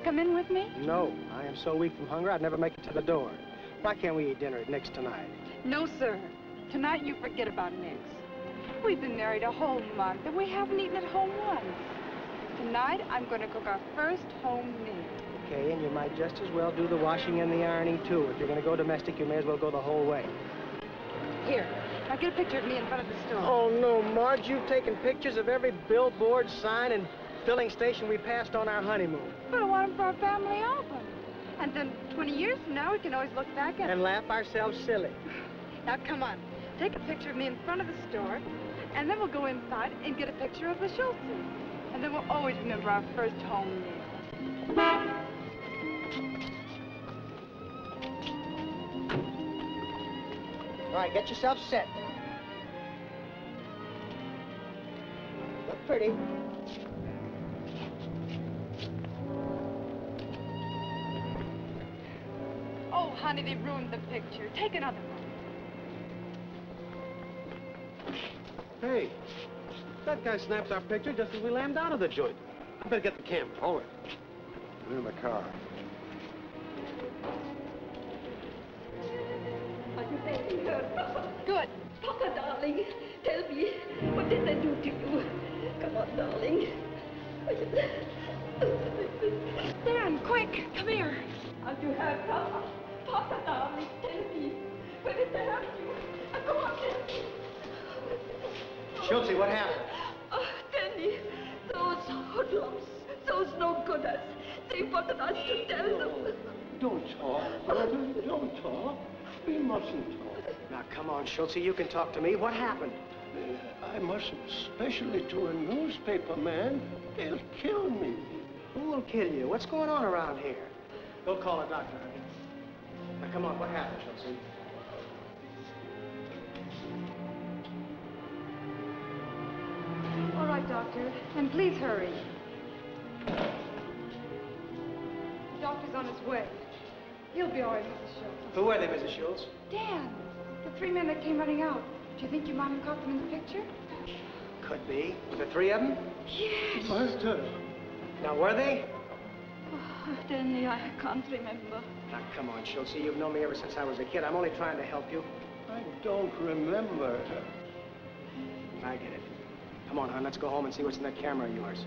come in with me? No, I am so weak from hunger I'd never make it to the door. Why can't we eat dinner at Nick's tonight? No, sir. Tonight you forget about Nick's. We've been married a whole month and we haven't eaten at home once. Tonight I'm going to cook our first home meal. Okay, and you might just as well do the washing and the ironing too. If you're going to go domestic, you may as well go the whole way. Here, now get a picture of me in front of the store. Oh, no, Marge, you've taken pictures of every billboard, sign, and filling station we passed on our honeymoon. But I want them for our family album. And then 20 years from now, we can always look back at and laugh ourselves silly. Now, come on. Take a picture of me in front of the store, and then we'll go inside and get a picture of the Schultzes. And then we'll always remember our first home meal. All right, get yourself set. Look pretty. Oh, honey, they ruined the picture. Take another one. Hey, that guy snapped our picture just as we lammed out of the joint. I better get the camera. Hold it. We're in the car. Are you making her? Good. Papa, darling, tell me, what did they do to you? Come on, darling. Dan, quick, come here. Aren't you hurt, Papa? Papa, darling, tell me, where did they hurt you? Go on, tell me. Schultze, what happened? Oh, Danny, those hoodlums, those no-gooders, they wanted us to tell them. Don't talk, brother. Don't talk. We mustn't talk. Now, come on, Schultze, you can talk to me. What happened? I mustn't, especially to a newspaper man. They'll kill me. Who will kill you? What's going on around here? Go call a doctor, honey. Now, come on, what happened, Schultze? All right, doctor, and please hurry. The doctor's on his way. He'll be all right, Mrs. Schultz. Who were they, Mrs. Schultz? Dan, the three men that came running out. Do you think your mom caught them in the picture? Could be. Were there three of them? Yes. Martha. Now, were they? Oh, Danny, I can't remember. Now, come on, Schultze. You've known me ever since I was a kid. I'm only trying to help you. I don't remember. I get it. Come on, hon. Let's go home and see what's in that camera of yours.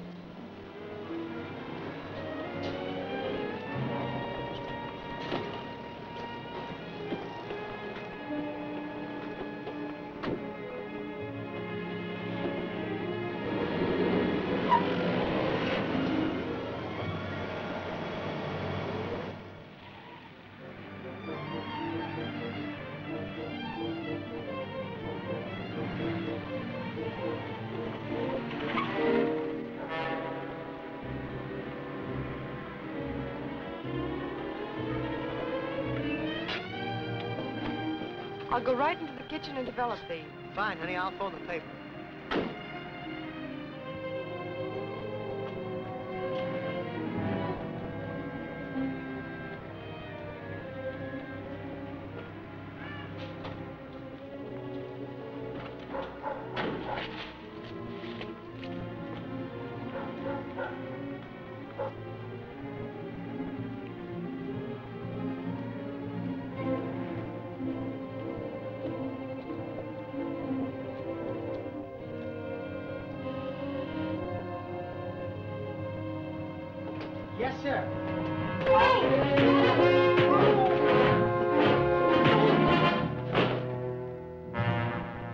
I'll go right into the kitchen and develop these. Fine, honey. I'll phone the paper. Yes, sir.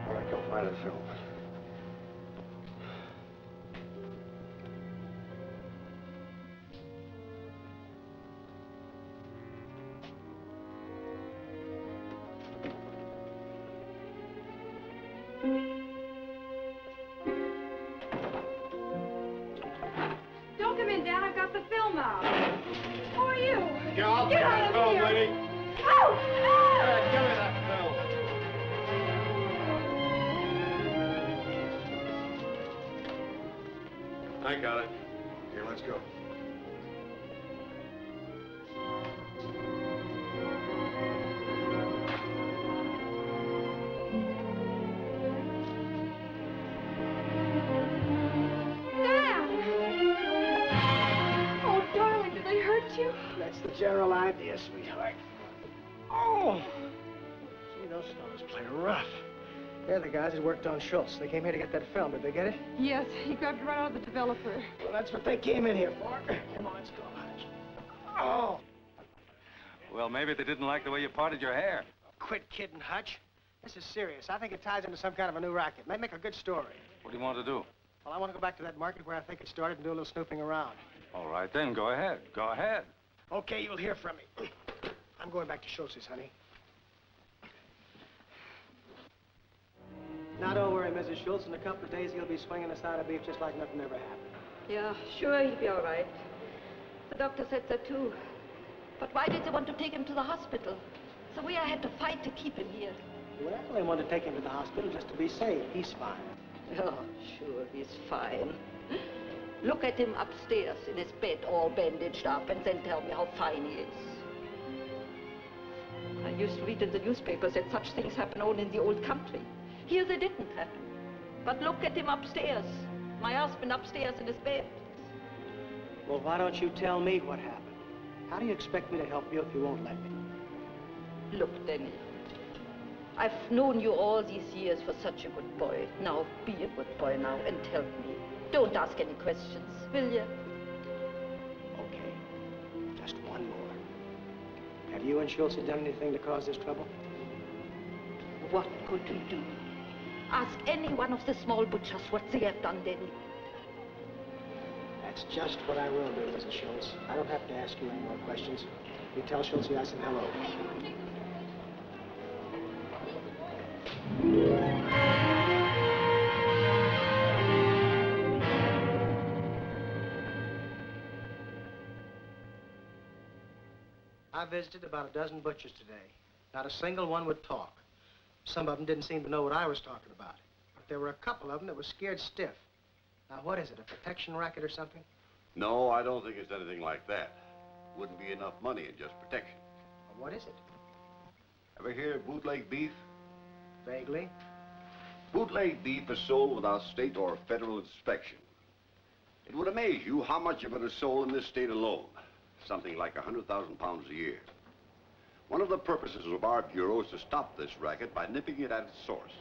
All right, go find the film. Don't come in, Dan. I've got the film out. Who are you? Get off Get that out of film, here. lady. Out! Give me that film. I got it. Here, let's go. Dan! Oh, darling, did they hurt idea, sweetheart. Oh! Gee, those fellas play rough. They're the guys that worked on Schultz. They came here to get that film. Did they get it? Yes, he grabbed it right out of the developer. Well, that's what they came in here for. Come on, let's go, Hutch. Oh! Well, maybe they didn't like the way you parted your hair. Quit kidding, Hutch. This is serious. I think it ties into some kind of a new racket. Might make a good story. What do you want to do? Well, I want to go back to that market where I think it started and do a little snooping around. All right, then. Go ahead. Go ahead. Okay, you'll hear from me. I'm going back to Schultz's, honey. Now, don't worry, Mrs. Schultz. In a couple of days, he'll be swinging a side of beef just like nothing ever happened. Yeah, sure, he'll be all right. The doctor said so, too. But why did they want to take him to the hospital? So we had to fight to keep him here. Well, they wanted to take him to the hospital just to be safe. He's fine. Oh, sure, he's fine. Look at him upstairs in his bed, all bandaged up, and then tell me how fine he is. I used to read in the newspapers that such things happen only in the old country. Here they didn't happen. But look at him upstairs. My husband upstairs in his bed. Well, why don't you tell me what happened? How do you expect me to help you if you won't let me? Look, Denny, I've known you all these years for such a good boy. Now, be a good boy now and help me. Don't ask any questions, will you? Okay. Just one more. Have you and Schultz done anything to cause this trouble? What could we do? Ask any one of the small butchers what they have done, Denny. That's just what I will do, Mrs. Schultz. I don't have to ask you any more questions. You tell Schultz I said hello. I visited about a dozen butchers today. Not a single one would talk. Some of them didn't seem to know what I was talking about. But there were a couple of them that were scared stiff. Now, what is it, a protection racket or something? No, I don't think it's anything like that. Wouldn't be enough money in just protection. Well, what is it? Ever hear of bootleg beef? Vaguely. Bootleg beef is sold without state or federal inspection. It would amaze you how much of it is sold in this state alone. Something like 100,000 pounds a year. One of the purposes of our bureau is to stop this racket by nipping it at its source.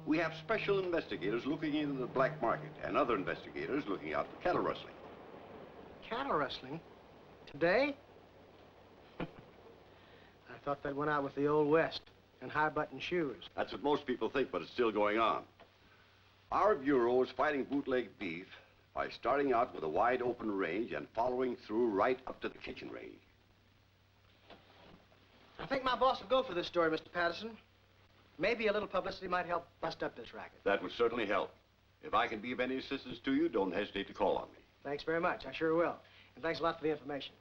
We have special investigators looking into the black market and other investigators looking out for cattle rustling. Cattle rustling? Today? I thought that went out with the Old West and high-button shoes. That's what most people think, but it's still going on. Our bureau is fighting bootleg beef by starting out with a wide open range and following through right up to the kitchen range. I think my boss will go for this story, Mr. Patterson. Maybe a little publicity might help bust up this racket. That would certainly help. If I can be of any assistance to you, don't hesitate to call on me. Thanks very much. I sure will. And thanks a lot for the information.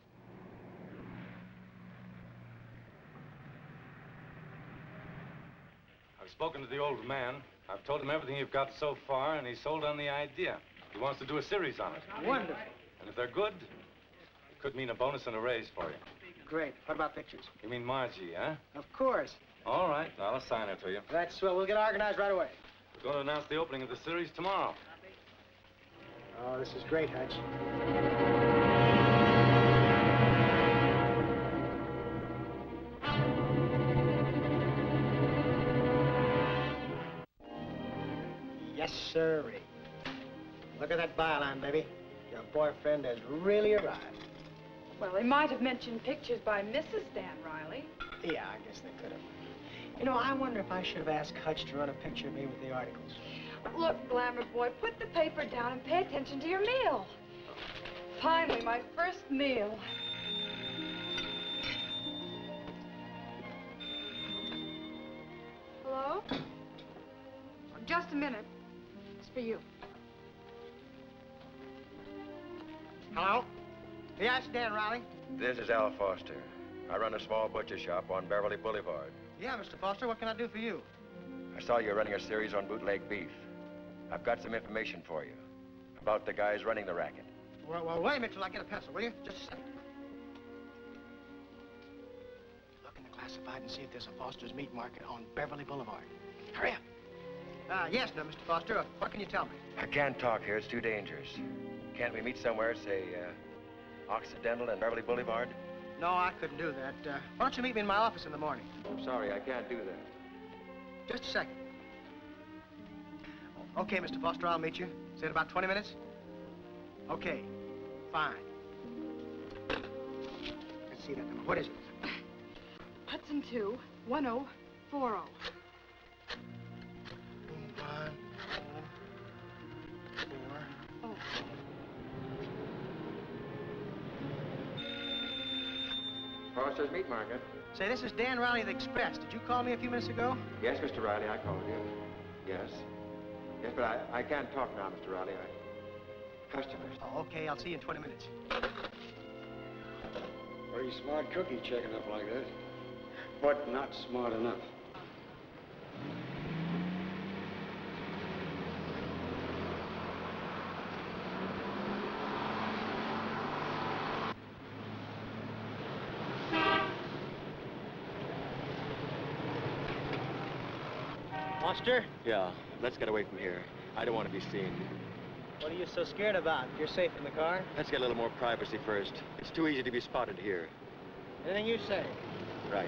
I've spoken to the old man. I've told him everything you've got so far, and he's sold on the idea. He wants to do a series on it. Wonderful. And if they're good, it could mean a bonus and a raise for you. Great. What about pictures? You mean Margie, huh? Of course. All right, I'll assign her to you. That's swell. We'll get organized right away. We're going to announce the opening of the series tomorrow. Oh, this is great, Hutch. Yes, sirree. Look at that byline, baby. Your boyfriend has really arrived. Well, they might have mentioned pictures by Mrs. Dan Reilly. Yeah, I guess they could have. You know, I wonder if I should have asked Hutch to run a picture of me with the articles. Look, Glamour Boy, put the paper down and pay attention to your meal. Finally, my first meal. Hello? Oh, just a minute. It's for you. Hello? Yes, Dan Reilly. This is Al Foster. I run a small butcher shop on Beverly Boulevard. Yeah, Mr. Foster, what can I do for you? I saw you running a series on bootleg beef. I've got some information for you about the guys running the racket. Well, wait a minute till I get a pencil, will you? Just a second. Look in the classified and see if there's a Foster's Meat Market on Beverly Boulevard. Hurry up. Yes, now, Mr. Foster, what can you tell me? I can't talk here. It's too dangerous. Can't we meet somewhere, say, Occidental and Beverly Boulevard? No, I couldn't do that. Why don't you meet me in my office in the morning? I'm sorry, I can't do that. Just a second. Okay, Mr. Foster, I'll meet you. Say in about 20 minutes? Okay, fine. Let's see that number. What is it? Hudson 2, 1040. 104. Foster's Meat Market. Say, this is Dan Reilly of the Express. Did you call me a few minutes ago? Yes, Mr. Reilly, I called you. Yes. Yes, but I can't talk now, Mr. Reilly. Customers. Oh, okay, I'll see you in 20 minutes. Pretty smart cookie checking up like that. But not smart enough. Foster? Yeah, let's get away from here. I don't want to be seen. What are you so scared about? You're safe in the car? Let's get a little more privacy first. It's too easy to be spotted here. Anything you say. Right.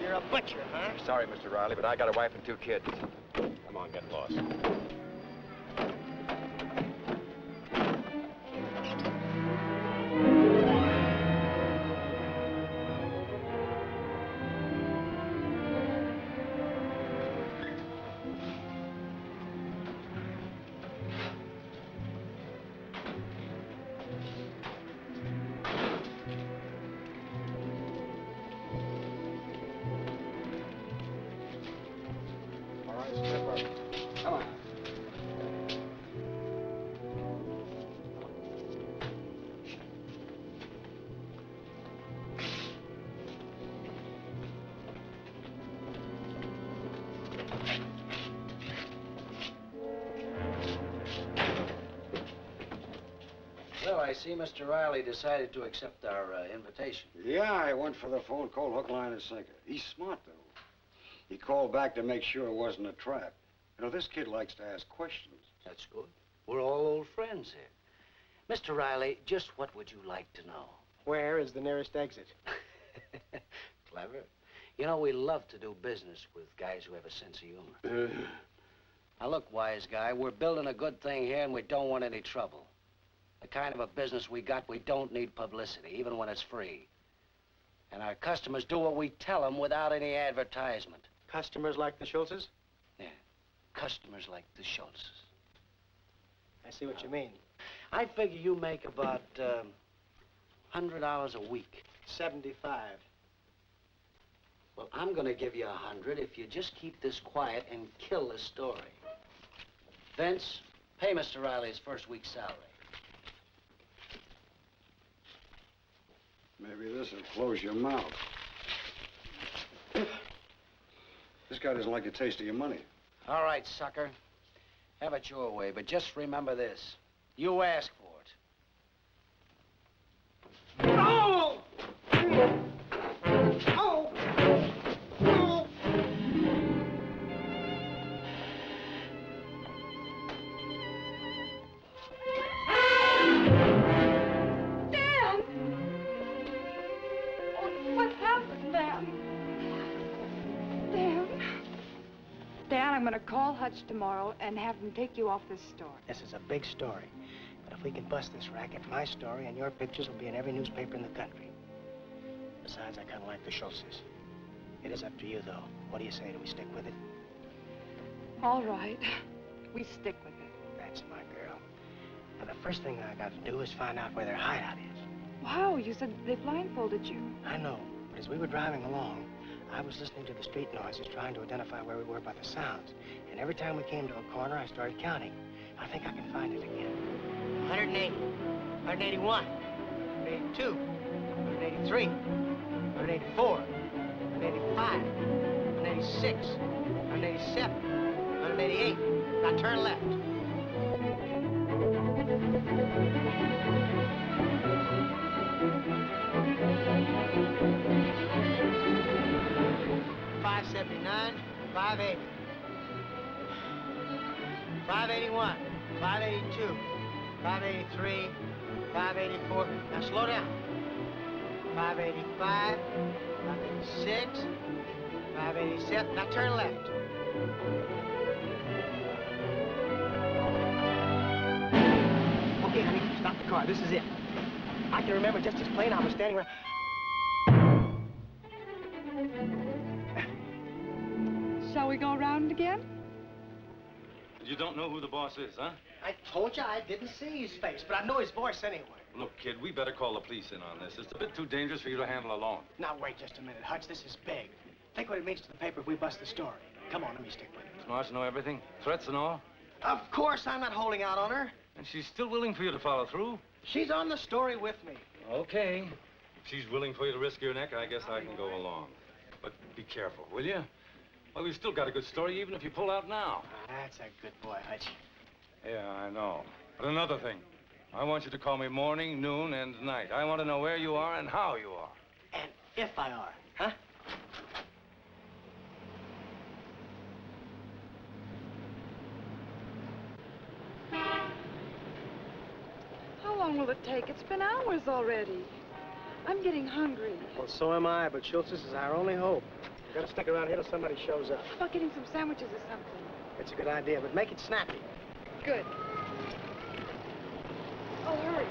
You're a butcher, huh? Sorry, Mr. Reilly, but I got a wife and 2 kids. Come on, get lost. Come on. Well, I see Mr. Reilly decided to accept our invitation. Yeah, I went for the phone call, hook, line, and sinker. He's smart, though. He called back to make sure it wasn't a trap. You know, this kid likes to ask questions. That's good. We're all old friends here. Mr. Reilly, just what would you like to know? Where is the nearest exit? Clever. You know, we love to do business with guys who have a sense of humor. Now, look, wise guy, we're building a good thing here, and we don't want any trouble. The kind of a business we got, we don't need publicity, even when it's free. And our customers do what we tell them without any advertisement. Customers like the Schultzes? Yeah, customers like the Schultzes. I see what you mean. I figure you make about $100 a week. 75. Well, I'm gonna give you 100 if you just keep this quiet and kill this story. Vince, pay Mr. Reilly his first week's salary. Maybe this will close your mouth. This guy doesn't like the taste of your money. All right, sucker. Have it your way, but just remember this. You asked for it. Oh! Oh! Oh! Dan! Oh, what happened, Dan? Dan? Dan, I'm going to call Hutch tomorrow and have him take you off this story. This is a big story. But if we can bust this racket, my story and your pictures will be in every newspaper in the country. Besides, I kind of like the Schultzes. It is up to you, though. What do you say? Do we stick with it? All right. We stick with it. That's my girl. Now, the first thing I got to do is find out where their hideout is. Wow, you said they blindfolded you. I know, but as we were driving along, I was listening to the street noises, trying to identify where we were by the sounds. And every time we came to a corner, I started counting. I think I can find it again. 180, 181, 182, 183, 184, 185, 186, 187, 188. Now turn left. $579, 580, 581, 582, 583, 584. Now slow down. 585, 586, 587. Now turn left. Okay, honey, stop the car. This is it. I can remember just as plain. I was standing right. Shall we go around again? You don't know who the boss is, huh? I told you I didn't see his face, but I know his voice anyway. Look, kid, we better call the police in on this. It's a bit too dangerous for you to handle alone. Now, wait just a minute, Hutch. This is big. Think what it means to the paper if we bust the story. Come on, let me stick with it. Does Marge know everything? Threats and all? Of course, I'm not holding out on her. And she's still willing for you to follow through? She's on the story with me. Okay. If she's willing for you to risk your neck, I guess I can go along. But be careful, will you? Well, we've still got a good story, even if you pull out now. That's a good boy, Hutch. Yeah, I know. But another thing. I want you to call me morning, noon, and night. I want to know where you are and how you are. And if I are, huh? How long will it take? It's been hours already. I'm getting hungry. Well, so am I, but Schultz's is our only hope. We've got to stick around here till somebody shows up. How about getting some sandwiches or something? It's a good idea, but make it snappy. Good. Oh, hurry.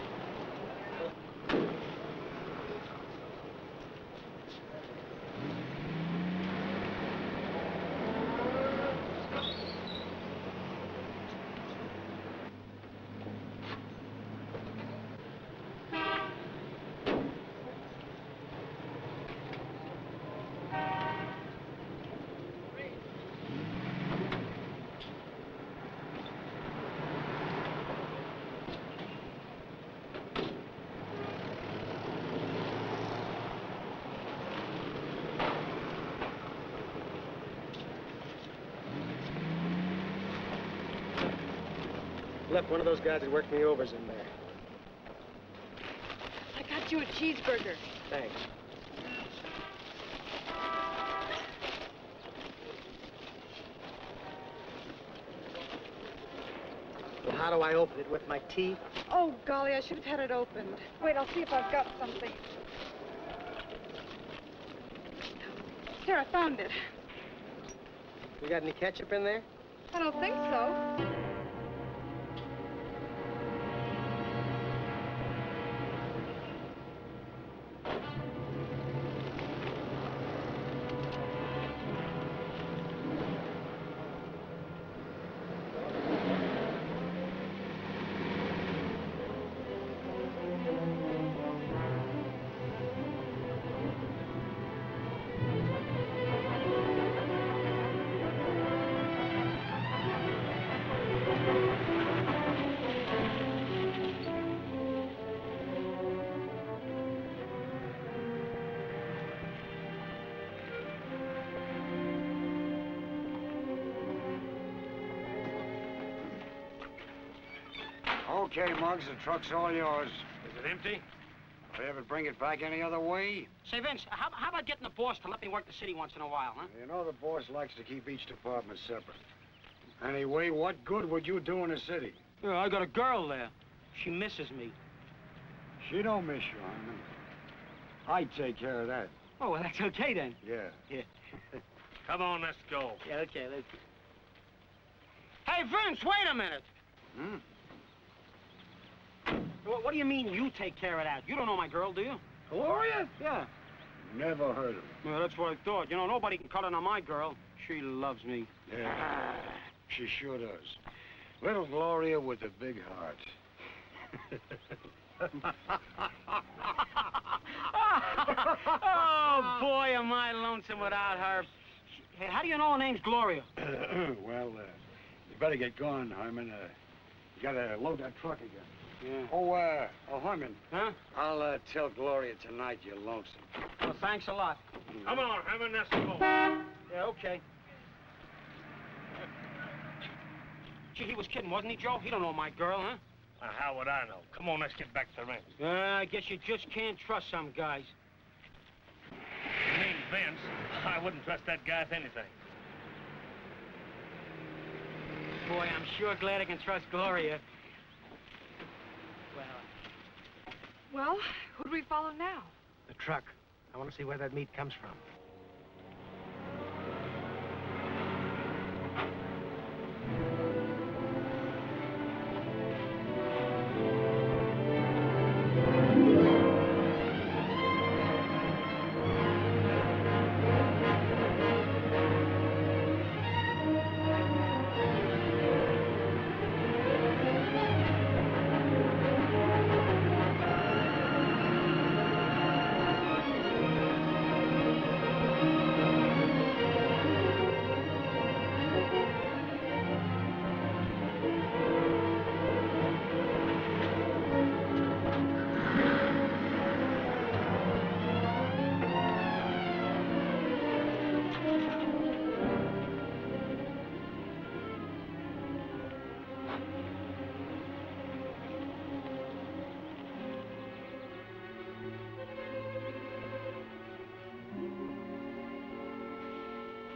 Look, one of those guys that worked me over's in there. I got you a cheeseburger. Thanks. Well, how do I open it? With my teeth? Oh, golly, I should have had it opened. Wait, I'll see if I've got something. Here, I found it. You got any ketchup in there? I don't think so. Okay, Muggs, the truck's all yours. Is it empty? If I ever bring it back any other way? Say, Vince, how about getting the boss to let me work the city once in a while, huh? You know the boss likes to keep each department separate. Anyway, what good would you do in the city? Yeah, I got a girl there. She misses me. She don't miss you, Hyman. I take care of that. Oh, well, that's okay then. Yeah. Yeah. Come on, let's go. Yeah, okay, let's... Hey, Vince, wait a minute. Hmm? What do you mean you take care of that? You don't know my girl, do you? Gloria? Yeah. Never heard of her. Well, that's what I thought. You know, nobody can cut in on my girl. She loves me. Yeah, she sure does. Little Gloria with a big heart. Oh, boy, am I lonesome without her. Hey, how do you know her name's Gloria? Well, you better get going, Hyman. You gotta load that truck again. Yeah. Oh, Herman. Huh? I'll tell Gloria tonight you're lonesome. Well, thanks a lot. Come on, Herman, let's go. Yeah, okay. Gee, he was kidding, wasn't he, Joe? He don't know my girl, huh? How would I know? Come on, let's get back to the ranch. I guess you just can't trust some guys. Your name's Vince. I wouldn't trust that guy with anything. Boy, I'm sure glad I can trust Gloria. Well, who do we follow now? The truck. I want to see where that meat comes from.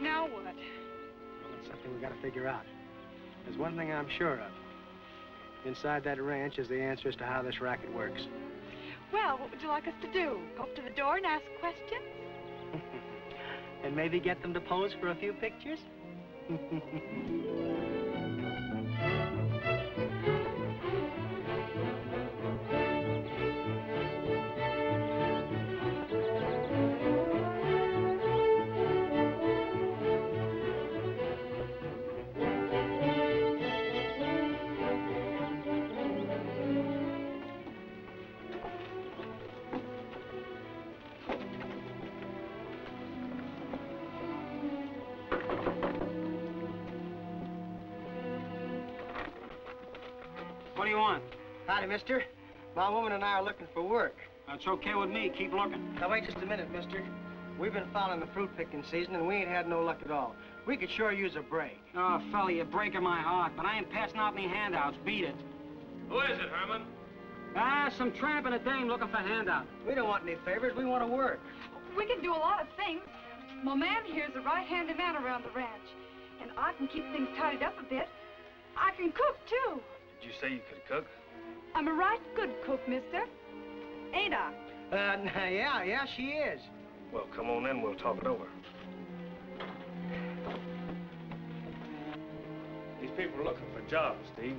Now what? Well, it's something we got to figure out. There's one thing I'm sure of. Inside that ranch is the answer as to how this racket works. Well, what would you like us to do? Go up to the door and ask questions? And maybe get them to pose for a few pictures? What do you want? Howdy, mister. My woman and I are looking for work. That's okay with me. Keep looking. Now, wait just a minute, mister. We've been following the fruit picking season, and we ain't had no luck at all. We could sure use a break. Oh, fella, you're breaking my heart, but I ain't passing out any handouts. Beat it. Who is it, Herman? Some tramp and a dame looking for handouts. We don't want any favors. We want to work. We can do a lot of things. My man here's a right-handed man around the ranch. And I can keep things tidied up a bit. I can cook, too. Did you say you could cook? I'm a right good cook, mister. Ain't I? Yeah, she is. Well, come on in, we'll talk it over. These people are looking for jobs, Steve.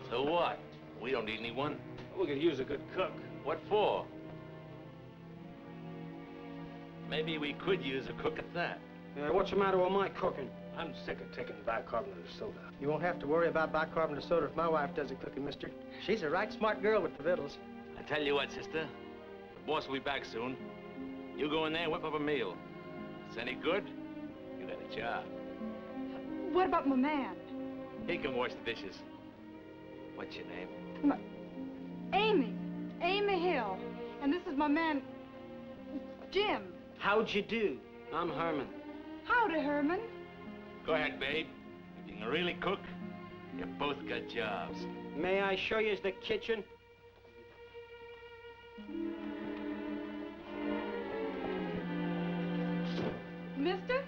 So what? We don't need anyone. We could use a good cook. What for? Maybe we could use a cook at that. What's the matter with my cooking? I'm sick of taking bicarbonate of soda. You won't have to worry about bicarbonate of soda if my wife does the cooking, mister. She's a right smart girl with the victuals. I tell you what, sister. The boss will be back soon. You go in there and whip up a meal. If it's any good, you got a job. What about my man? He can wash the dishes. What's your name? Amy. Amy Hill. And this is my man, Jim. How'd you do? I'm Herman. Howdy, Herman. Go ahead, babe. If you can really cook, you both got jobs. May I show you the kitchen? Mister,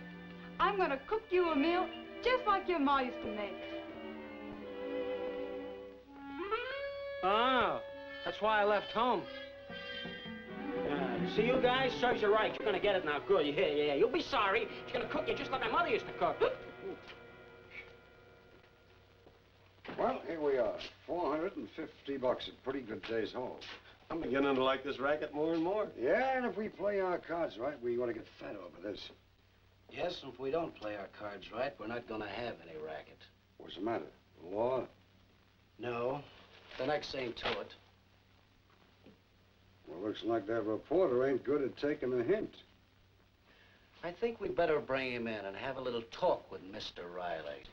I'm gonna cook you a meal just like your ma used to make. Oh, that's why I left home. See, you guys, serves you right. You're gonna get it now. Good, yeah. You'll be sorry. She's gonna cook you just like my mother used to cook. Well, here we are. $450. A pretty good day's haul. I'm beginning to like this racket more and more. Yeah, and if we play our cards right, we ought to get fat over this. Yes, and if we don't play our cards right, we're not gonna have any racket. What's the matter? The law? No, the next thing to it. Well, looks like that reporter ain't good at taking a hint. I think we better bring him in and have a little talk with Mr. Reilly.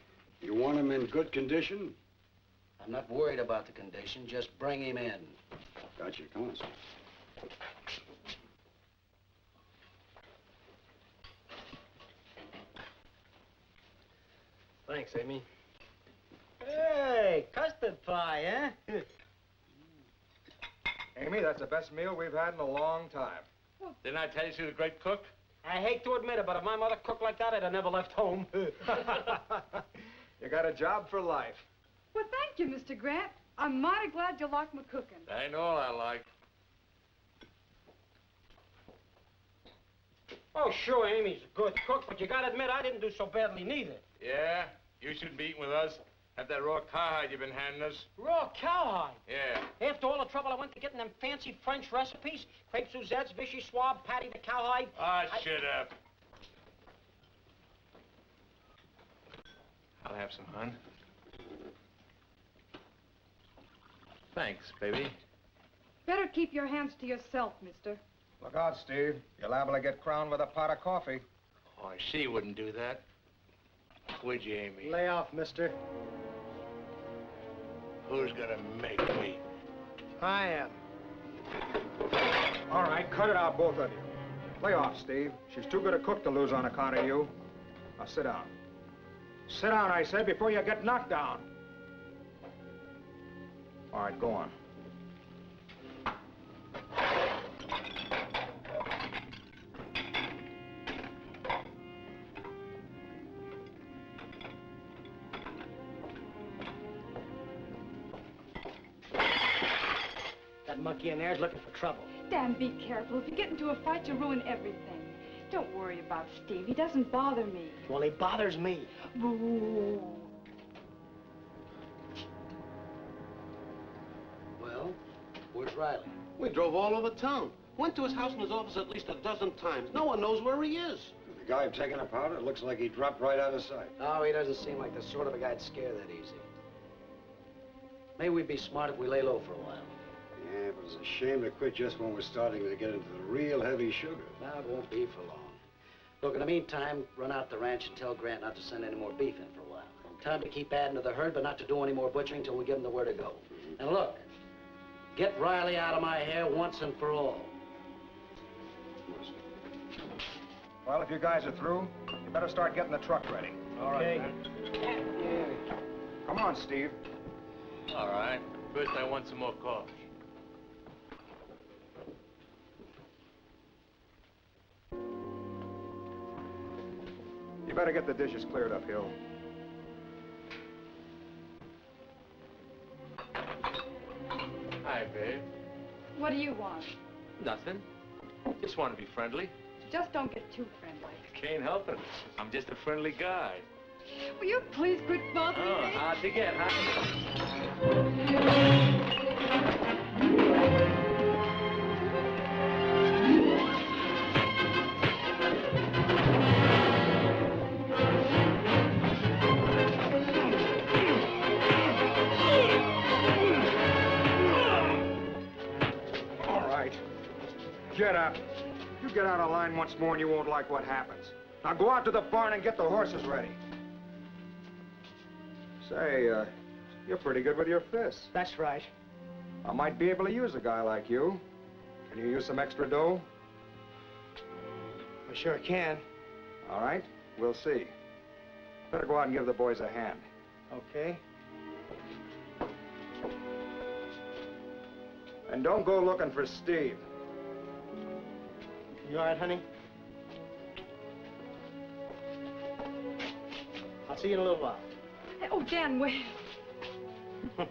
You want him in good condition? I'm not worried about the condition. Just bring him in. Gotcha. Come on, Steve. Thanks, Amy. Hey, custard pie, huh? Amy, that's the best meal we've had in a long time. Didn't I tell you she was a great cook? I hate to admit it, but if my mother cooked like that, I'd have never left home. You got a job for life. Well, thank you, Mr. Grant. I'm mighty glad you like my cooking. That ain't all I like. Oh, sure, Amy's a good cook, but you gotta admit I didn't do so badly neither. Yeah? You shouldn't be eating with us. Have that raw cowhide you've been handing us. Raw cowhide. Yeah. After all the trouble I went to getting them fancy French recipes, crepe Suzettes, Vichy Swab, Patty the cowhide. Ah, shut up. I'll have some, hon. Thanks, baby. Better keep your hands to yourself, mister. Look out, Steve. You're liable to get crowned with a pot of coffee. Oh, she wouldn't do that. Would you, Amy? Lay off, mister. Who's gonna make me? I am. All right, cut it out, both of you. Lay off, Steve. She's too good a cook to lose on account of you. Now, sit down. Sit down, I said, before you get knocked down. All right, go on. That monkey in there's looking for trouble. Dan, be careful. If you get into a fight, you'll ruin everything. Don't worry about Steve. He doesn't bother me. Well, he bothers me. Boo. Well, where's Reilly? We drove all over town. Went to his house and his office at least a dozen times. No one knows where he is. The guy taking a powder, it looks like he dropped right out of sight. No, he doesn't seem like the sort of a guy to scare that easy. Maybe we'd be smart if we lay low for a while. Yeah, but it's a shame to quit just when we're starting to get into the real heavy sugar. No, it won't be for long. Look, in the meantime, run out the ranch and tell Grant not to send any more beef in for a while. Tell him to keep adding to the herd, but not to do any more butchering till we give him the where to go. And look, get Reilly out of my hair once and for all. Well, if you guys are through, you better start getting the truck ready. All right, man. Yeah. Come on, Steve. All right. First, I want some more coffee. You better get the dishes cleared up, Hill. Hi, babe. What do you want? Nothing. Just want to be friendly. Just don't get too friendly. Can't help it. I'm just a friendly guy. Will you please quit bothering Oh, me? hard to get, huh? All right. Get up. You get out of line once more and you won't like what happens. Now go out to the barn and get the horses ready. Say, you're pretty good with your fists. That's right. I might be able to use a guy like you. Can you use some extra dough? I sure can. All right, we'll see. Better go out and give the boys a hand. Okay. And don't go looking for Steve. You all right, honey? I'll see you in a little while. Oh, Dan, wait. You're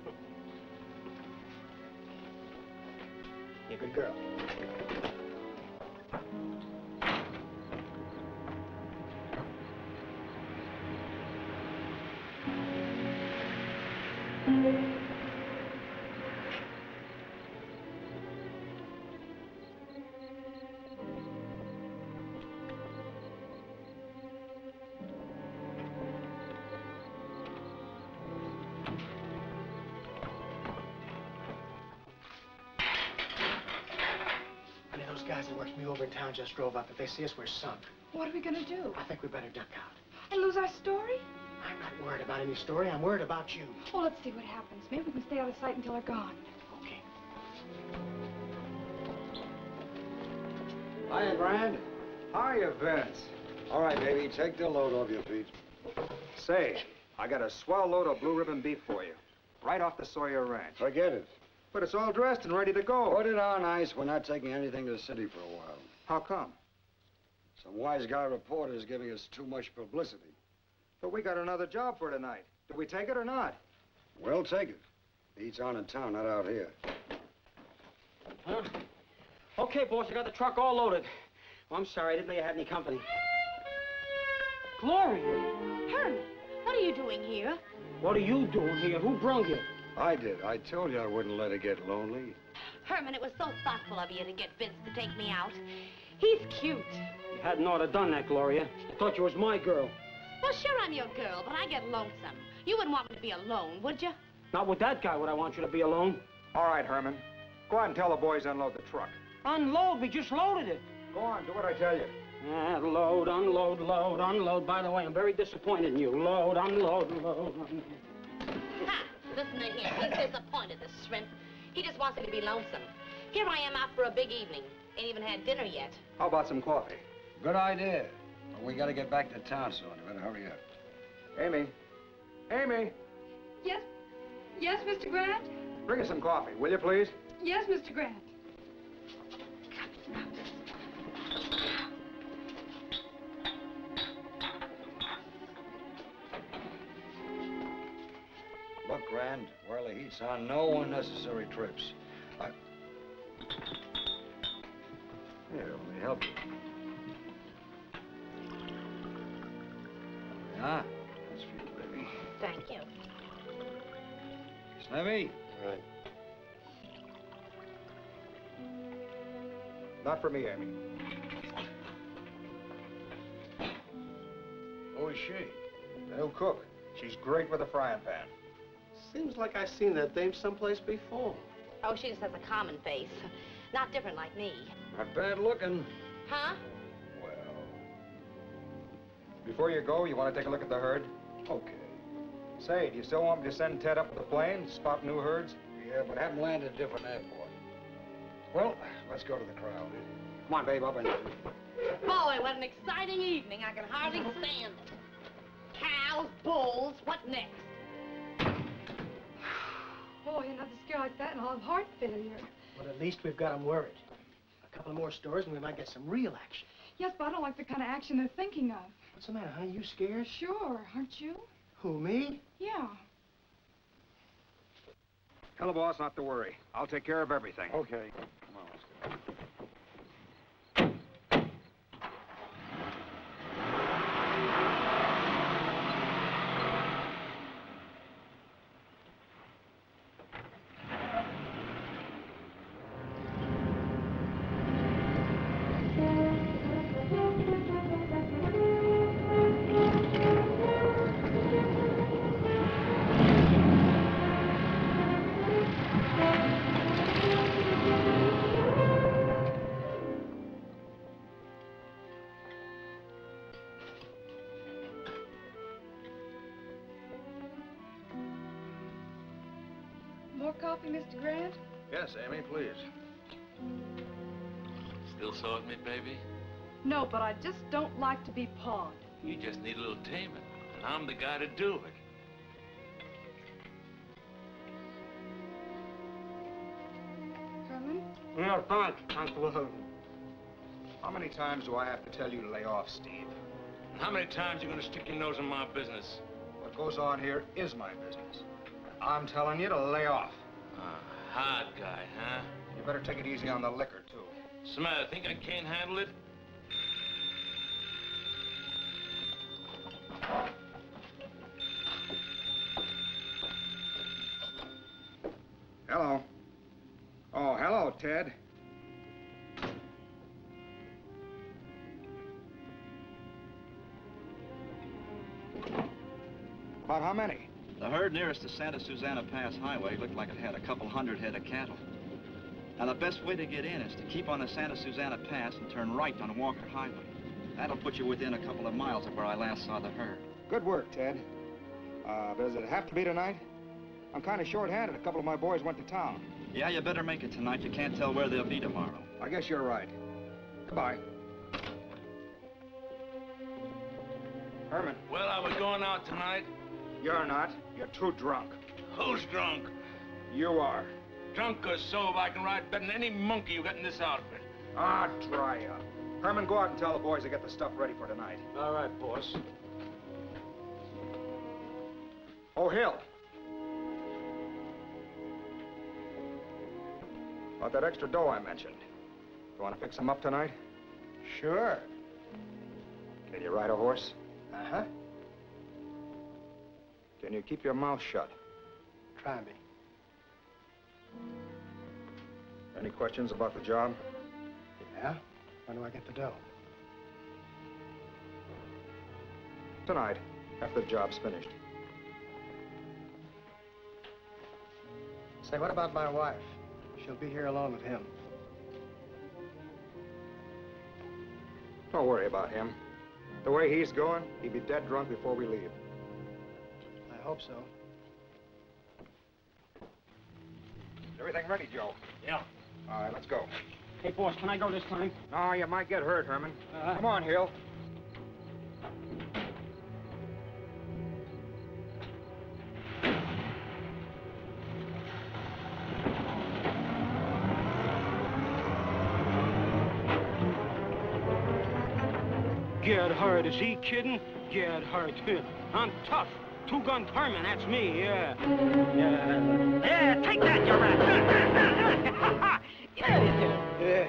a good girl. Those guys that worked me over in town just drove up. If they see us, we're sunk. What are we gonna do? I think we better duck out. And lose our story? I'm not worried about any story. I'm worried about you. Well, let's see what happens. Maybe we can stay out of sight until they're gone. Okay. Hiya, Grand. Hiya, Vince. All right, baby, take the load off your feet. Say, I got a swell load of blue ribbon beef for you. Right off the Sawyer Ranch. Forget it. But it's all dressed and ready to go. Put it on ice. We're not taking anything to the city for a while. How come? Some wise guy reporter is giving us too much publicity. But we got another job for tonight. Do we take it or not? We'll take it. Beats on in town, not out here. Huh? Okay, boss, I got the truck all loaded. Oh, I'm sorry, I didn't know you had any company. Gloria! Herman, what are you doing here? What are you doing here? Who brung you? I did. I told you I wouldn't let her get lonely. Herman, it was so thoughtful of you to get Vince to take me out. He's cute. You hadn't ought to done that, Gloria. I thought you was my girl. Well, sure, I'm your girl, but I get lonesome. You wouldn't want me to be alone, would you? Not with that guy would I want you to be alone. All right, Herman. Go out and tell the boys to unload the truck. Unload? We just loaded it. Go on, do what I tell you. Load, unload, load, unload. By the way, I'm very disappointed in you. Load, unload, load, unload. Ha! Listen to him. He's disappointed, this shrimp. He just wants me to be lonesome. Here I am out for a big evening. Ain't even had dinner yet. How about some coffee? Good idea. But we gotta get back to town soon. You better hurry up. Amy. Amy, Yes? Yes, Mr. Grant? bring us some coffee, will you, please? Yes, Mr. Grant. Look, Grand, while the heat's on, no unnecessary trips. Here, let me help you. Yeah, that's for you, baby. Thank you. Snevy? Right. Not for me, Amy. Who is she? The new cook. She's great with a frying pan. Seems like I seen that dame someplace before. Oh, she just has a common face. Not different like me. Not bad looking. Huh? Well, Before you go, you want to take a look at the herd? okay. Say, do you still want me to send Ted up with the plane, spot new herds? Yeah, but have them land at a different airport. Well, let's go to the crowd. Come on, babe, up in. Boy, what an exciting evening. I can hardly stand it. Cows, bulls, what next? Boy, another scare like that and I'll have heart failure. But at least we've got them worried. A couple of more stories and we might get some real action. Yes, but I don't like the kind of action they're thinking of. What's the matter, honey? You scared? Sure, aren't you? Who, me? Yeah. Tell the boss not to worry. I'll take care of everything. Okay. Come on, let's go. More coffee, Mr. Grant? Yes, Amy, please. Still sore at me, baby? No, but I just don't like to be pawed. You just need a little taming, and I'm the guy to do it. Herman? No, thanks, Constable. How many times do I have to tell you to lay off, Steve? And how many times you gonna stick your nose in my business? What goes on here is my business. I'm telling you to lay off. Hard guy, huh? You better take it easy on the liquor, too. What's the matter? Think I can't handle it? Hello. Oh, hello, Ted. About how many? The herd nearest the Santa Susana Pass Highway looked like it had a couple hundred head of cattle. Now, the best way to get in is to keep on the Santa Susana Pass and turn right on Walker Highway. That'll put you within a couple of miles of where I last saw the herd. Good work, Ted. Does it have to be tonight? I'm kind of short-handed. A couple of my boys went to town. Yeah, you better make it tonight. You can't tell where they'll be tomorrow. I guess you're right. Goodbye. Herman. Well, I was going out tonight. You're not. You're too drunk. Who's drunk? You are. Drunk or sober, I can ride better than any monkey you got in this outfit. Ah, dry up. Herman, go out and tell the boys to get the stuff ready for tonight. All right, boss. Oh, Hill. About that extra dough I mentioned. You want to pick some up tonight? Sure. Can you ride a horse? Uh-huh. Can you keep your mouth shut? Try me. Any questions about the job? Yeah? When do I get the dough? Tonight, after the job's finished. Say, what about my wife? She'll be here alone with him. Don't worry about him. The way he's going, he'll be dead drunk before we leave. I hope so. Is everything ready, Joe? Yeah. All right, let's go. Hey, boss, can I go this time? No, you might get hurt, Herman. Come on, Hill. Get hurt, is he kidding? Get hurt. I'm tough. Two-gun Herman, that's me, yeah. Yeah, take that, you rat. Yeah.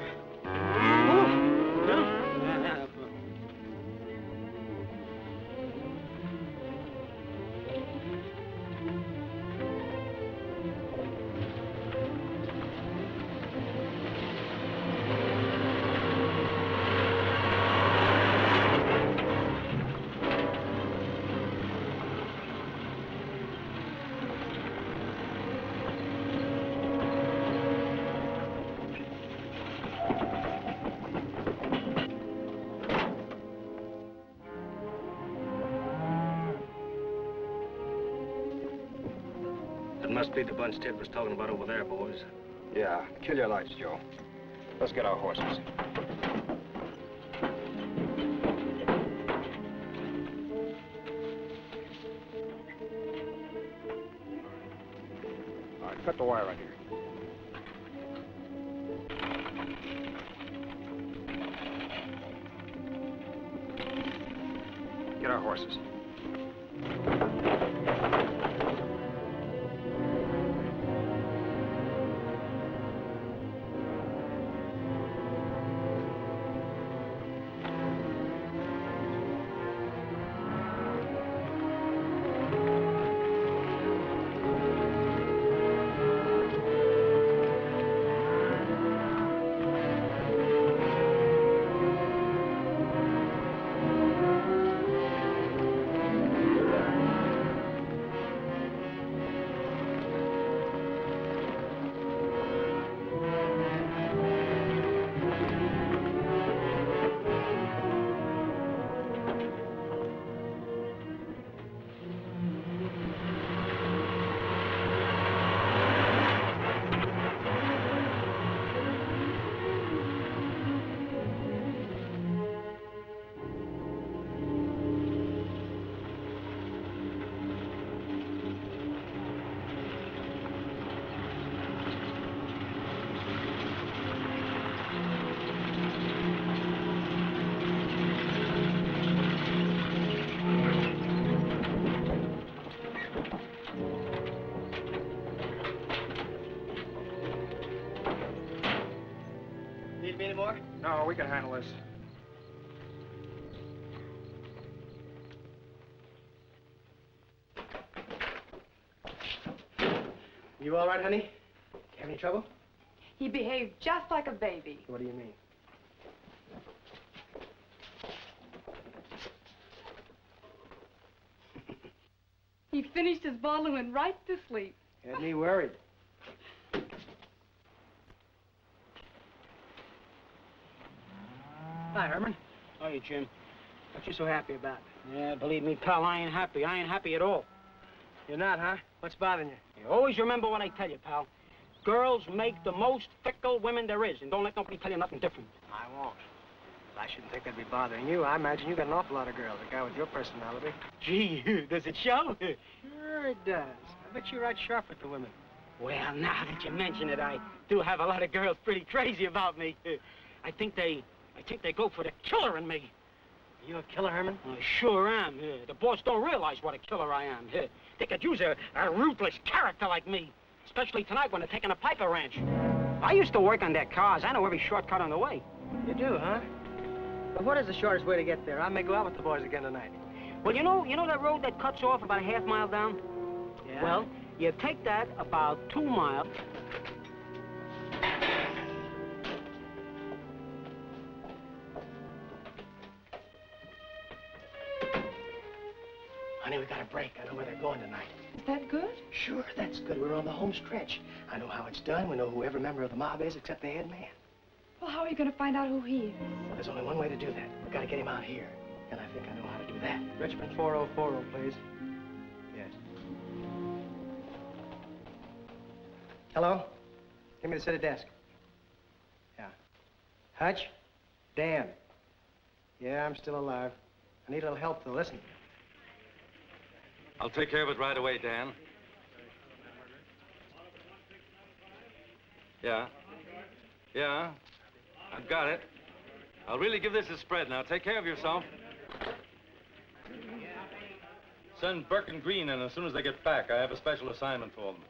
Must be the bunch Ted was talking about over there, boys. Yeah, kill your lights, Joe. Let's get our horses. All right, cut the wire right here. Get our horses. Need me anymore? No, we can handle this. You all right, honey? Have any trouble? He behaved just like a baby. What do you mean? He finished his bottle and went right to sleep. Had me worried. Hi, Herman. How are you, Jim? What you so happy about? Yeah, believe me, pal, I ain't happy. I ain't happy at all. You're not, huh? What's bothering you? You always remember what I tell you, pal. Girls make the most fickle women there is, and don't let nobody tell you nothing different. I won't. But I shouldn't think that'd be bothering you. I imagine you got an awful lot of girls, a guy with your personality. Gee, does it show? Sure it does. I bet you're right sharp with the women. Well, now that you mention it, I do have a lot of girls pretty crazy about me. I think they go for the killer in me. You a killer, Herman? I sure am. The boss don't realize what a killer I am. They could use a ruthless character like me, especially tonight when they're taking a Piper Ranch. I used to work on their cars. I know every shortcut on the way. You do, huh? Well, what is the shortest way to get there? I may go out with the boys again tonight. Well, you know that road that cuts off about a half mile down? Yeah? Well, you take that about 2 miles. Honey, we got a break. I know where they're going tonight. Is that good? Sure, that's good. We're on the home stretch. I know how it's done. We know who every member of the mob is except the head man. Well, how are you going to find out who he is? Well, there's only one way to do that. We've got to get him out here. And I think I know how to do that. Richmond 4040, please. Yes. Hello? Give me the city desk. Yeah. Hutch? Dan. Yeah, I'm still alive. I need a little help, though. Listen. I'll take care of it right away, Dan. Yeah. Yeah. I've got it. I'll really give this a spread now. Take care of yourself. Send Burke and Green in as soon as they get back. I have a special assignment for them.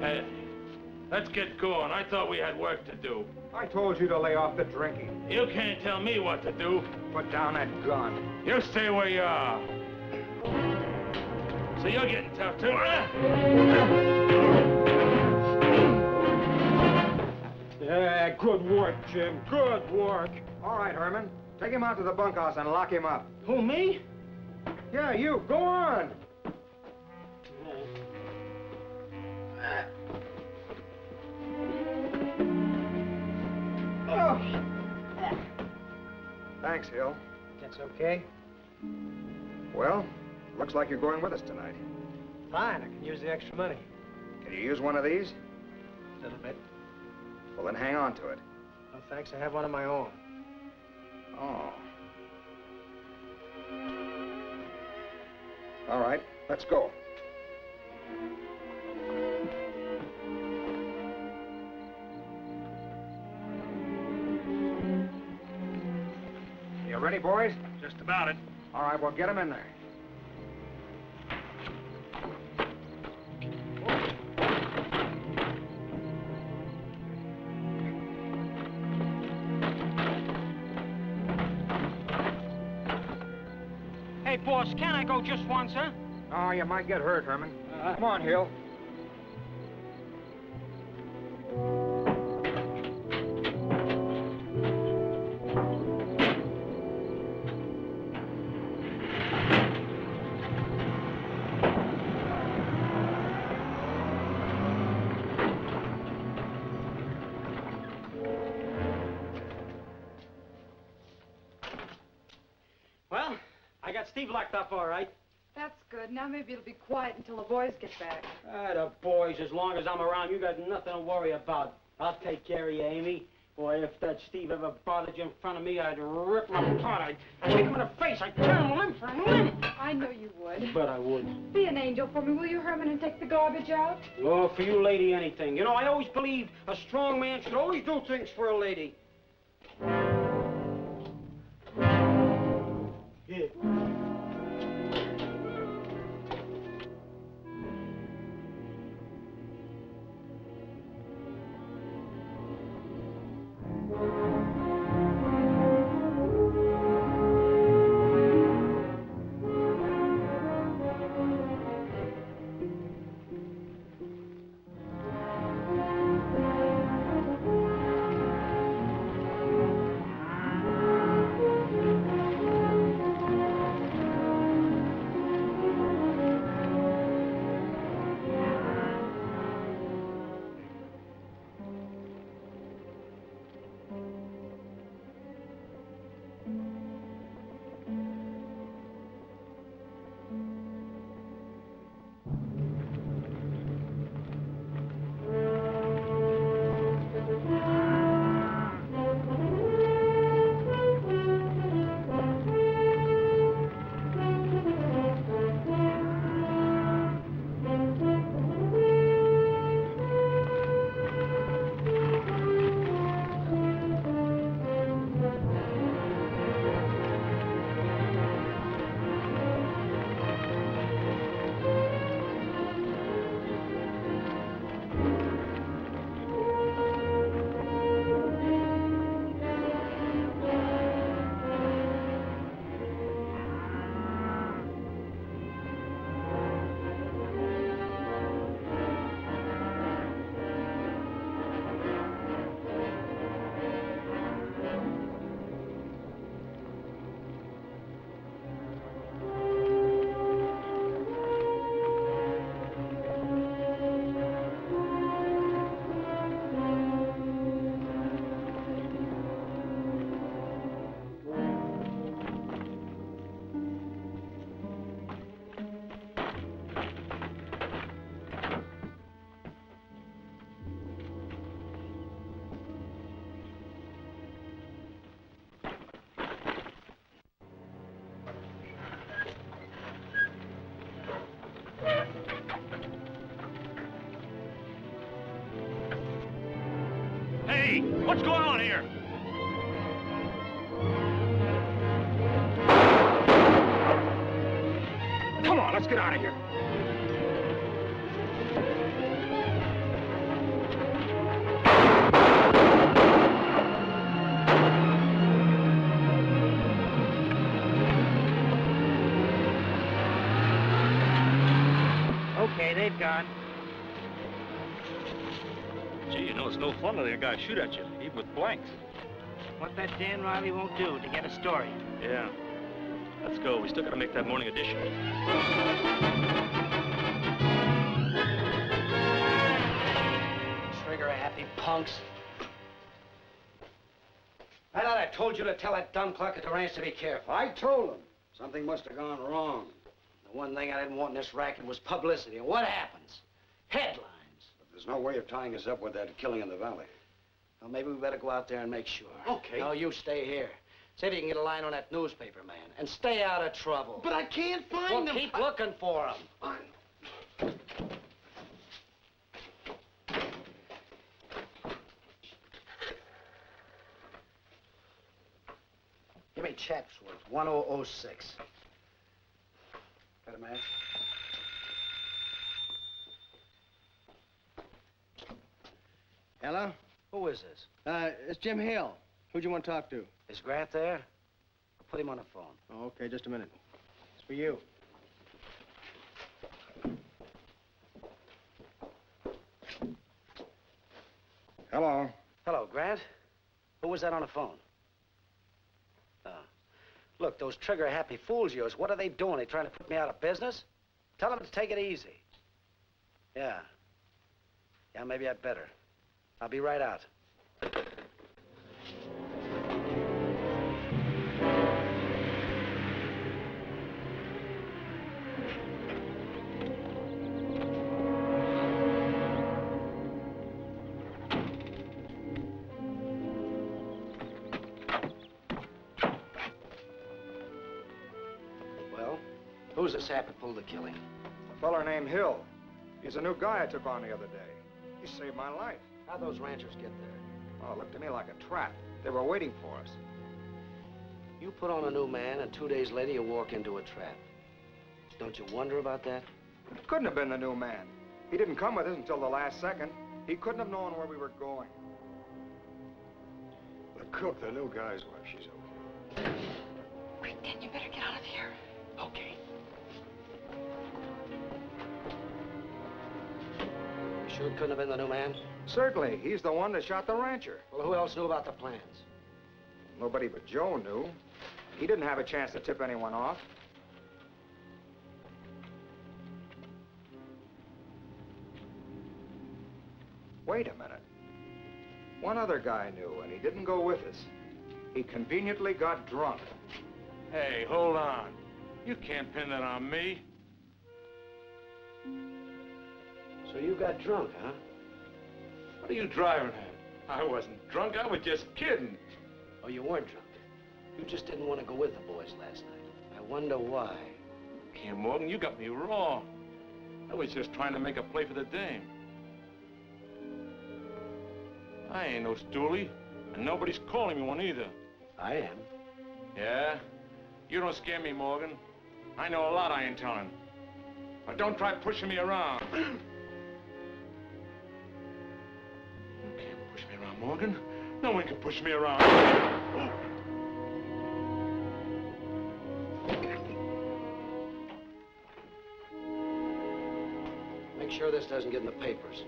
Hey, let's get going. I thought we had work to do. I told you to lay off the drinking. You can't tell me what to do. Put down that gun. You stay where you are. So you're getting tough, too, huh? Yeah, good work, Jim. Good work. All right, Herman. Take him out to the bunkhouse and lock him up. Who, me? Yeah, you. Go on. Oh. Thanks, Hill. That's okay. Well, looks like you're going with us tonight. Fine, I can use the extra money. Can you use one of these? A little bit. Well, then hang on to it. No, thanks. I have one of my own. Oh. All right, let's go. You ready, boys? Just about it. All right, well, get him in there. Hey, boss, can I go just once, huh? Oh, you might get hurt, Herman. Come on, Hill. Well, I got Steve locked up all right. That's good. Now maybe it'll be quiet until the boys get back. The boys, as long as I'm around, you got nothing to worry about. I'll take care of you, Amy. Boy, if that Steve ever bothered you in front of me, I'd rip him apart. I'd kick him in the face. I'd tear him limb for limb. I know you would. But I wouldn't. Be an angel for me, will you, Herman, and take the garbage out? Oh, for you, lady, anything. You know, I always believed a strong man should always do things for a lady. Yeah. What's going on here? Come on, let's get out of here. Okay, they've gone. Gee, you know, it's no fun letting a guy shoot at you, even with blanks. What that Dan Reilly won't do to get a story. Yeah. Let's go. We still gotta make that morning edition. Trigger-happy punks. I thought I told you to tell that dumb clerk at the ranch to be careful. I told him. Something must have gone wrong. The one thing I didn't want in this racket was publicity. And what happens? Headlines. But there's no way of tying us up with that killing in the valley. Well, maybe we better go out there and make sure. Okay. No, you stay here. See if you can get a line on that newspaper man. And stay out of trouble. But I can't find Well, them. keep looking for him. Give me Chatsworth, 1006. Got a match? Hello? Who is this? It's Jim Hill. Who'd you want to talk to? Is Grant there? I'll put him on the phone. Oh, okay, just a minute. It's for you. Hello. Hello, Grant. Who was that on the phone? Look, those trigger-happy fools of yours, what are they doing? They trying to put me out of business? Tell them to take it easy. Yeah. Yeah, maybe I'd better. I'll be right out. Who's the sap that pulled the killing? A feller named Hill. He's a new guy I took on the other day. He saved my life. How'd those ranchers get there? Oh, it looked to me like a trap. They were waiting for us. You put on a new man, and 2 days later you walk into a trap. Don't you wonder about that? It couldn't have been the new man. He didn't come with us until the last second. He couldn't have known where we were going. The cook, the new guy's wife, she's okay. Quick, Dan, you better get out of here. Okay. You sure it couldn't have been the new man? Certainly. He's the one that shot the rancher. Well, who else knew about the plans? Nobody but Joe knew. He didn't have a chance to tip anyone off. Wait a minute. One other guy knew, and he didn't go with us. He conveniently got drunk. Hey, hold on. You can't pin that on me. So you got drunk, huh? What are you driving at? I wasn't drunk. I was just kidding. Oh, you weren't drunk. You just didn't want to go with the boys last night. I wonder why. Here, Morgan, you got me wrong. I was just trying to make a play for the dame. I ain't no stoolie, and nobody's calling me one either. I am. Yeah? You don't scare me, Morgan. I know a lot I ain't telling. But don't try pushing me around. You can't push me around, Morgan. No one can push me around. Make sure this doesn't get in the papers.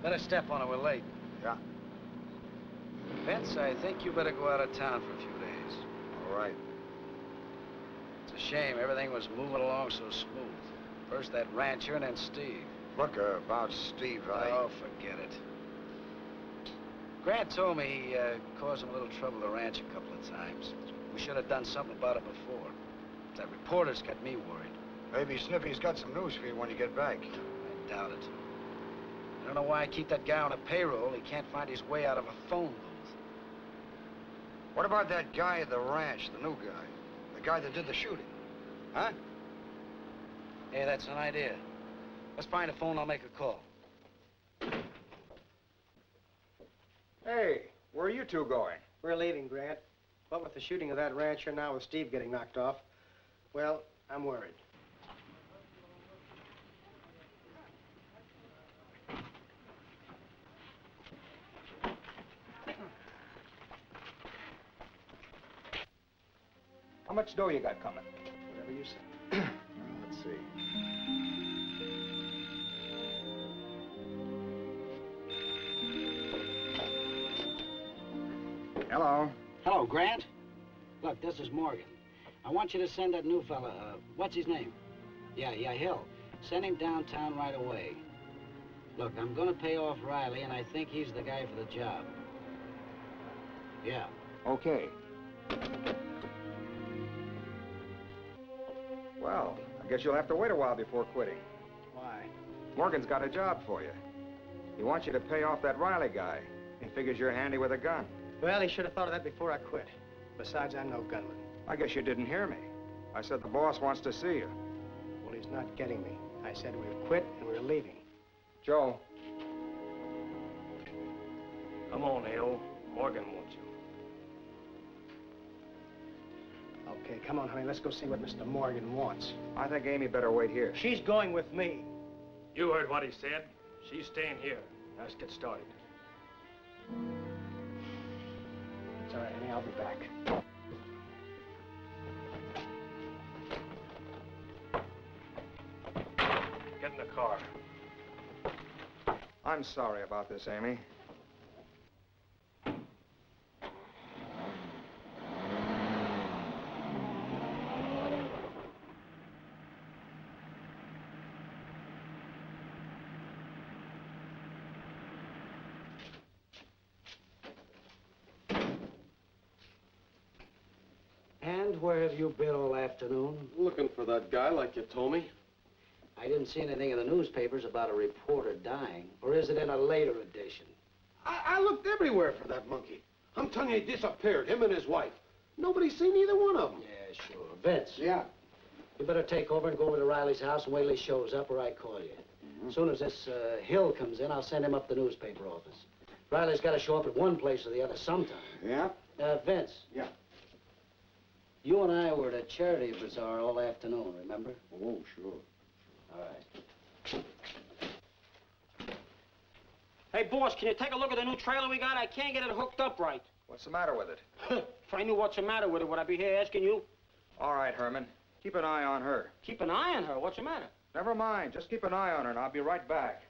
Better step on it, we're late. Yeah. Vince, I think you better go out of town for a few days. All right. It's a shame everything was moving along so smooth. First that rancher and then Steve. Look, about Steve, Oh, forget it. Grant told me he caused him a little trouble at the ranch a couple of times. We should have done something about it before. That reporter's got me worried. Maybe Snippy's got some news for you when you get back. I doubt it. I don't know why I keep that guy on a payroll. He can't find his way out of a phone booth. What about that guy at the ranch, the new guy? The guy that did the shooting? Huh? Hey, that's an idea. Let's find a phone, I'll make a call. Hey, where are you two going? We're leaving, Grant. What with the shooting of that rancher, now with Steve getting knocked off, well, I'm worried. How much dough you got coming? Whatever you say. Let's see. Hello. Hello, Grant. Look, this is Morgan. I want you to send that new fella, what's his name? Yeah, Hill. Send him downtown right away. Look, I'm gonna pay off Reilly, and I think he's the guy for the job. Yeah. Okay. Well, I guess you'll have to wait a while before quitting. Why? Morgan's got a job for you. He wants you to pay off that Reilly guy. He figures you're handy with a gun. Well, he should have thought of that before I quit. Besides, I'm no gunman. I guess you didn't hear me. I said the boss wants to see you. Well, he's not getting me. I said we've quit and we're leaving. Joe. Come on, Hill. Morgan wants you. Okay, come on, honey. Let's go see what Mr. Morgan wants. I think Amy better wait here. She's going with me. You heard what he said. She's staying here. Let's get started. It's all right, honey. I'll be back. Get in the car. I'm sorry about this, Amy. And where have you been all afternoon? Looking for that guy like you told me. I didn't see anything in the newspapers about a reporter dying. Or is it in a later edition? I looked everywhere for that monkey. I'm telling you, he disappeared, him and his wife. Nobody's seen either one of them. Yeah, sure. Vince. Yeah. You better take over and go over to Reilly's house and wait till he shows up or I call you. As soon as this Hill comes in, I'll send him up to the newspaper office. Reilly's got to show up at one place or the other sometime. Yeah? Vince. Yeah. You and I were at a charity bazaar all afternoon, remember? Oh, sure. All right. Hey, boss, can you take a look at the new trailer we got? I can't get it hooked up right. What's the matter with it? If I knew what's the matter with it, would I be here asking you? All right, Herman. Keep an eye on her. Keep an eye on her? What's the matter? Never mind. Just keep an eye on her, and I'll be right back.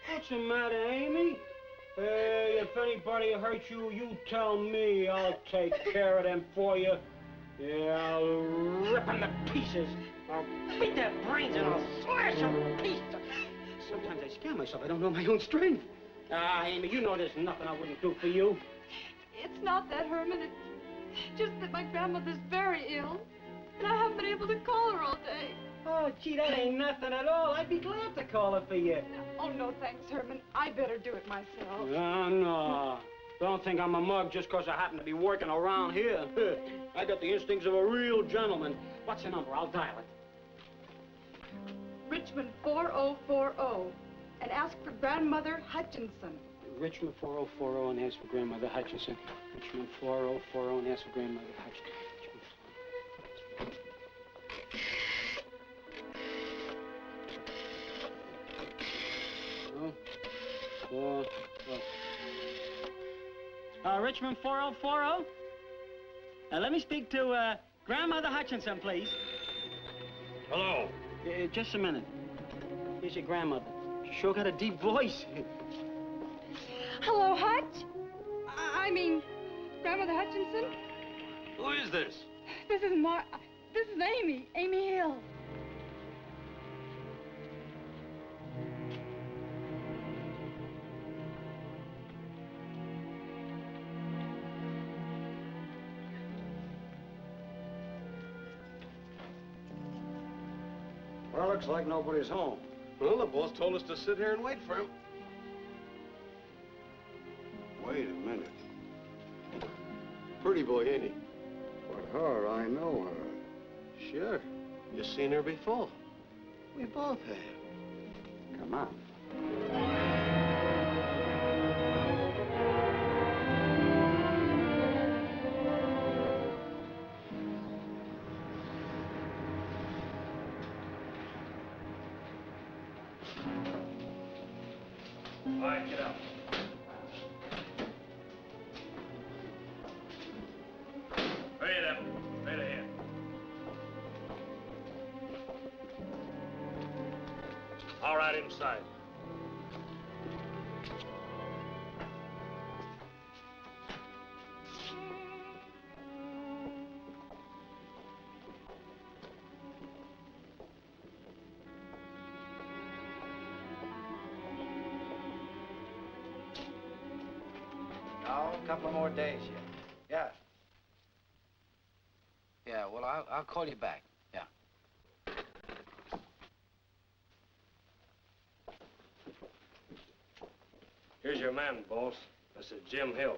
What's the matter, Amy? Hey, if anybody hurts you, you tell me. I'll take care of them for you. Yeah, I'll rip them to pieces. I'll beat their brains and I'll slash them to pieces. Sometimes I scare myself. I don't know my own strength. Ah, Amy, you know there's nothing I wouldn't do for you. It's not that, Herman. It's just that my grandmother's very ill, and I haven't been able to call her all day. Oh, gee, that ain't nothing at all. I'd be glad to call her for you. Oh, no, thanks, Herman. I better do it myself. No. Don't think I'm a mug just 'cause I happen to be working around here. I got the instincts of a real gentleman. What's your number? I'll dial it. Richmond 4040, and ask for Grandmother Hutchinson. Richmond 4040 and ask for Grandmother Hutchinson. Richmond 4040 and ask for Grandmother Hutchinson. Richmond 4040? Let me speak to Grandmother Hutchinson, please. Hello. Just a minute. Here's your grandmother. She sure got a deep voice. Hello, Hutch. I mean, Grandmother Hutchinson. Who is this? This is Amy. Amy Hill. Well, looks like nobody's home. Well, the boss told us to sit here and wait for him. Wait a minute. Pretty boy, ain't he? But her, I know her. Sure. You seen her before. We both have. Come on. All right, get out. Hurry it up. Right ahead. All right, inside. Oh, a couple of more days yet. Yeah. Yeah, well, I'll call you back. Yeah. Here's your man, boss. This is Jim Hill.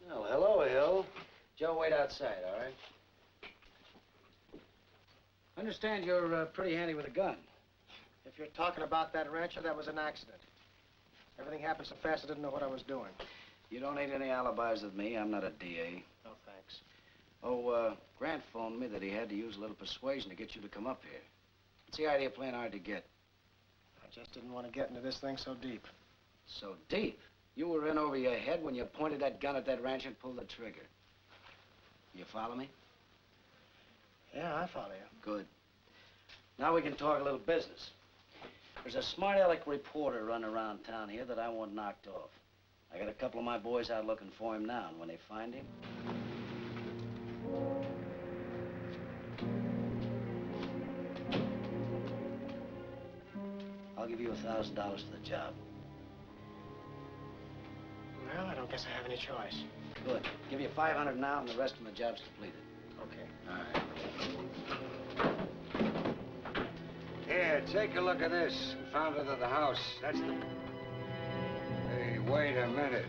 Well, hello, Hill. Joe, wait outside, all right? Understand you're pretty handy with a gun. If you're talking about that rancher, that was an accident. Everything happened so fast I didn't know what I was doing. You don't need any alibis with me. I'm not a DA. No, thanks. Oh, Grant phoned me that he had to use a little persuasion to get you to come up here. What's the idea of playing hard to get? I just didn't want to get into this thing so deep. So deep? You were in over your head when you pointed that gun at that rancher and pulled the trigger. You follow me? Yeah, I follow you. Good. Now we can talk a little business. There's a smart-aleck reporter running around town here that I want knocked off. I got a couple of my boys out looking for him now, and when they find him... I'll give you $1,000 for the job. Well, I don't guess I have any choice. Good. Give you $500 now, and the rest when the job's completed. Okay. All right. Here, take a look at this. Found it at the house. That's the... Hey, wait a minute.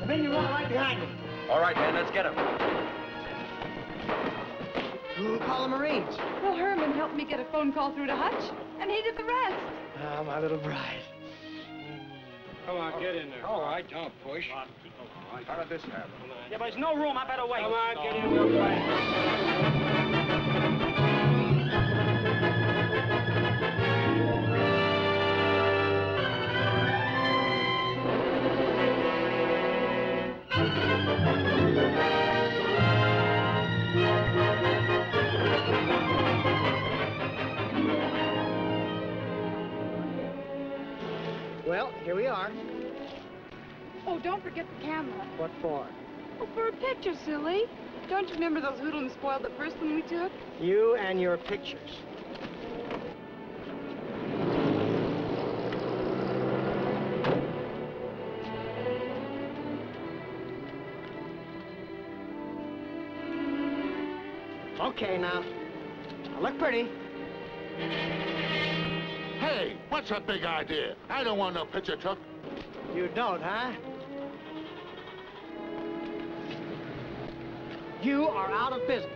The men you run right behind him. All right, man, let's get him. Who'll call the Marines? Well, Herman helped me get a phone call through to Hutch, and he did the rest. Ah, my little bride. Come on, get in there. All right, don't push. How did this happen? Yeah, but there's no room. I better wait. Come on, get in, we'll fight. Well, here we are. Oh, don't forget the camera. What for? Oh, for a picture, silly. Don't you remember those Hittleman spoiled the first one we took? You and your pictures. Okay, now look pretty. Hey, what's a big idea? I don't want no picture took. You don't, huh? You are out of business.